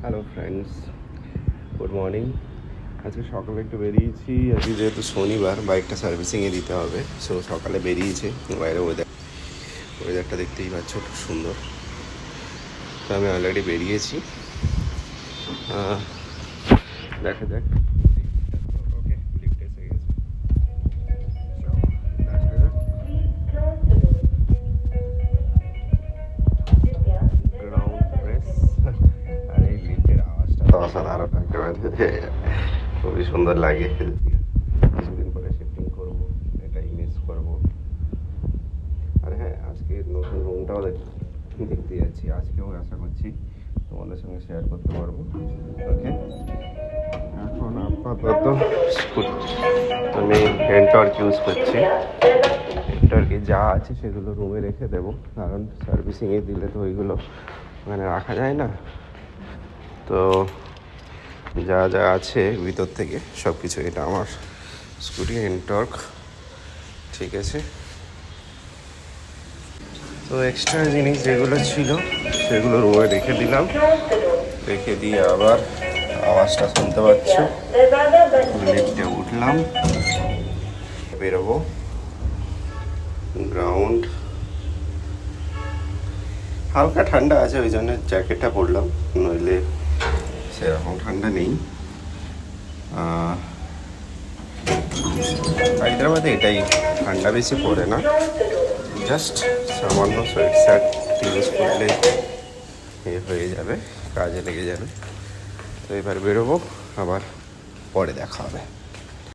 Hello friends, good morning. আজকে সকালে একটু বেরিয়েছি। আজকে যেহেতু শনিবার, বাইকটা সার্ভিসিংয়ে দিতে হবে, সো সকালে বেরিয়েছে। বাইরে ওয়েদারটা দেখতেই পাচ্ছ, খুব সুন্দর। তো আমি অলরেডি বেরিয়েছি, দেখা যাক। ওকে, লিফট এসে গেছে। দেখা যাক। গ্রাউন্ড প্রেস আর এই লিফটের আওয়াজটা তো অসাধারণ একেবারে, খুবই সুন্দর লাগে। কিছুদিন পরে শিফটিং করবো, এটাই মিস করবো। আর হ্যাঁ, আজকে নতুন রুমটাও দেখতে যাচ্ছি। আজকেও আশা করছি তোমাদের সঙ্গে শেয়ার করতে পারবো। ওকে, এখন আপাতত আমি হেন্টর্ক ইউজ করছি। হেন্টর্কে যা আছে সেগুলো রুমে রেখে দেবো, কারণ সার্ভিসিংয়ে দিলে তো ওইগুলো ওখানে রাখা যায় না। তো যা যা আছে ভিতর থেকে সব কিছু, এটা আমার স্কুটি হেন্টর্ক, ঠিক আছে। তো এক্সট্রা জিনিস যেগুলো ছিল সেগুলো রুমে রেখে দিলাম। রেখে দিয়ে আবার আওয়াজটা শুনতে পাচ্ছ, লিফটে উঠলাম, বেরোবো। গ্রাউন্ড হালকা ঠান্ডা আছে, ওই জন্য জ্যাকেটটা পরলাম, নইলে সেরকম ঠান্ডা নেই। হায়দ্রাবাদে এটাই ঠান্ডা বেশি পড়ে না, জাস্ট সামান্য সোয়েট শার্ট ইউজ করলে হয়ে যাবে, কাজে লেগে যাবে। তো এবার বেরোবো, আবার পরে দেখা হবে।